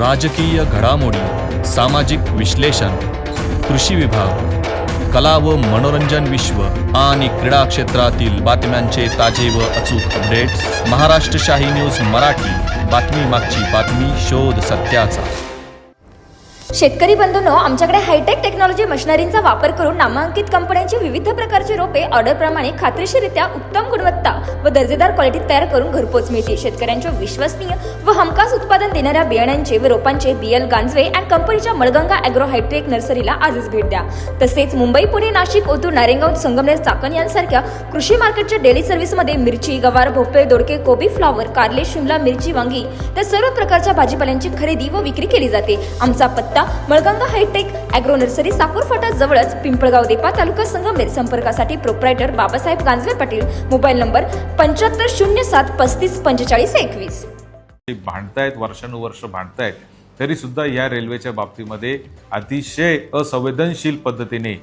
राजकीय घडामोडी, सामाजिक विश्लेषण, कृषी विभाग, कला व मनोरंजन विश्व आणि क्रीडा क्षेत्रातील बातम्यांचे ताजे व अचूक अपडेट्स महाराष्ट्र शाही न्यूज मराठी. बातमी मागची बातमी, शोध सत्याचा. शेतकरी बंधूंनो, आमच्याकडे हायटेक टेक्नॉलॉजी मशिनरींचा वापर करून नामांकित कंपन्यांची विविध प्रकारची रोपे ऑर्डरप्रमाणे खात्रीशीररित्या उत्तम गुणवत्ता व दर्जेदार क्वालिटीत तयार करून घरपोच मिळते. शेतकऱ्यांच्या विश्वसनीय व हमखास उत्पादन देणाऱ्या बियाण्यांचे व रोपांचे BL गांजवे अँड कंपनीच्या मळगंगा ॲग्रो हायटेक नर्सरीला आजच भेट द्या. तसेच मुंबई, पुणे, नाशिक, ओतूर, नारायणगाव, संगमनेर, चाकण यांसारख्या कृषी मार्केटच्या डेली सर्व्हिसमध्ये मिरची, गवार, भोपळे, दोडके, कोबी, फ्लॉवर, कारले, शिमला मिरची, वांगी त्या सर्व प्रकारच्या भाजीपाल्यांची खरेदी व विक्री केली जाते. आमचा पत्ता Malganga hi tech agro nursery, Sakur फाटा जवळच, पिंपळगाव, देपा, तालुका संगमनेर. संपर्कासाठी proprietor Babasaheb Ganjawe Patil. Mobile number 7507354521. भांडतायत, वर्षानुवर्ष भांडतायत, तरी सुद्धा या रेल्वेच्या बाबतीमध्ये अतिशय असंवेदनशील पद्धतीने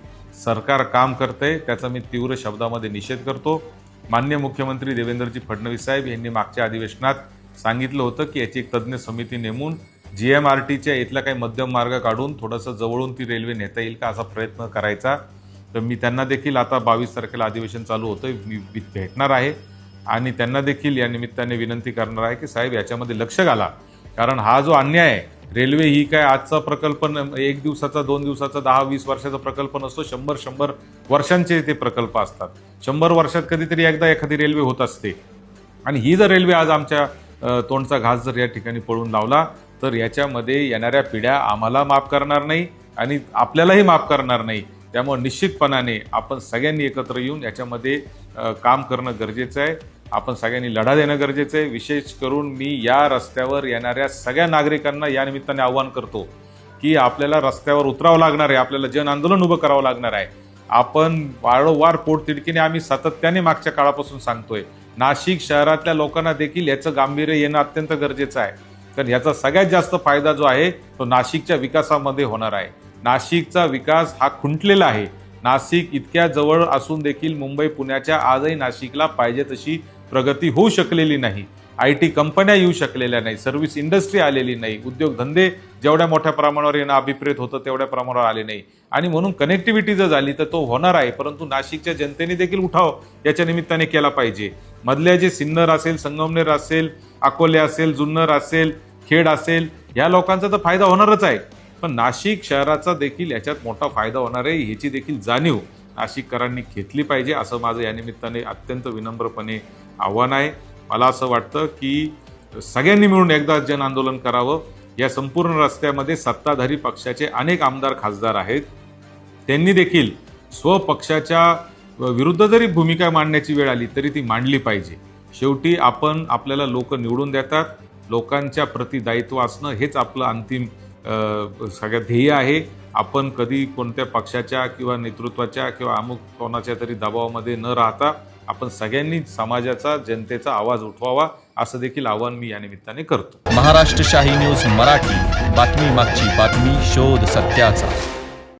सरकार काम करते. त्याचा मी तीव्र शब्दामध्ये निषेध करतो. माननीय मुख्यमंत्री देवेंद्रजी फडणवीस साहेब यांनी मागच्या अधिवेशनात सांगितलं होतं की याची एक तज्ज्ञ समिती नेमून GMRTच्या इथला काही मध्यम मार्ग काढून थोडंसं जवळून ती रेल्वे नेता येईल का असा प्रयत्न करायचा. तर मी त्यांना देखील आता 22 तारखेला अधिवेशन चालू होतं, मी भेटणार आहे आणि त्यांना देखील या निमित्ताने विनंती करणार आहे की साहेब याच्यामध्ये लक्ष घाला. कारण हा जो अन्याय आहे, रेल्वे ही काय आजचा प्रकल्प 1 दिवसाचा 2 दिवसाचा 10-20 वर्षाचा प्रकल्प नसतो. 100 वर्षांचे ते प्रकल्प असतात. 100 वर्षात कधीतरी एकदा एखादी रेल्वे होत असते. आणि ही जर रेल्वे आज आमच्या तोंडचा घास जर या ठिकाणी पळून लावला तर याच्यामध्ये येणाऱ्या पिढ्या आम्हाला माफ करणार नाही आणि आपल्यालाही माफ करणार नाही. त्यामुळे निश्चितपणाने आपण सगळ्यांनी एकत्र येऊन याच्यामध्ये काम करणं गरजेचं आहे. आपण सगळ्यांनी लढा देणं गरजेचं आहे. विशेष करून मी या रस्त्यावर येणाऱ्या सगळ्या नागरिकांना या निमित्ताने आव्हान करतो की आपल्याला रस्त्यावर उतरावं लागणार आहे, आपल्याला जन आंदोलन उभं करावं लागणार आहे. आपण वारंवार पोटतिडकीने आम्ही सातत्याने मागच्या काळापासून सांगतोय. नाशिक शहरातल्या लोकांना देखील याचं गांभीर्य येणं अत्यंत गरजेचं आहे. तर याचा सगळ्यात जास्त फायदा जो आहे तो नाशिकच्या विकासामध्ये होणार आहे. नाशिकचा विकास हा खुंटलेला आहे. नाशिक इतक्या जवळ असून देखील मुंबई, पुण्याच्या आजही नाशिकला पाहिजे तशी प्रगती होऊ शकलेली नाही. IT कंपन्या येऊ शकलेल्या नाही, सर्व्हिस इंडस्ट्री आलेली नाही, उद्योगधंदे जेवढ्या मोठ्या प्रमाणावर येणं अभिप्रेत होतं तेवढ्या प्रमाणावर आले नाही. आणि म्हणून कनेक्टिव्हिटी जर झाली तर तो होणार आहे, परंतु नाशिकच्या जनतेने देखील उठाव याच्या निमित्ताने केला पाहिजे. मधल्या जे सिन्नर असेल, संगमनेर असेल, अकोले असेल, जुन्नर असेल, खेड असेल, या लोकांचा तर फायदा होणारच आहे, पण नाशिक शहराचा देखील याच्यात मोठा फायदा होणार आहे ह्याची देखील जाणीव नाशिककरांनी घेतली पाहिजे, असं माझं या निमित्ताने अत्यंत विनम्रपणे आव्हान आहे. मला असं वाटतं की सगळ्यांनी मिळून एकदा जन आंदोलन करावं. या संपूर्ण रस्त्यामध्ये सत्ताधारी पक्षाचे अनेक आमदार, खासदार आहेत. त्यांनी देखील स्वपक्षाच्या विरुद्ध जरी भूमिका मांडण्याची वेळ आली तरी ती मांडली पाहिजे. शेवटी आपल्याला लोक निवडून देतात. लोकांच्या प्रति दायित्व असणं हेच आपलं अंतिम सगळ्यात ध्येय आहे. आपण कधी कोणत्या पक्षाच्या किंवा नेतृत्वाच्या किंवा अमुक कोणाच्या तरी दबावामध्ये न राहता आपण सगळ्यांनी समाजाचा, जनतेचा आवाज उठवावा, असं देखील आवाहन मी या निमित्ताने करतो. महाराष्ट्र शाही न्यूज मराठी. बातमी मागची बातमी, शोध सत्याचा.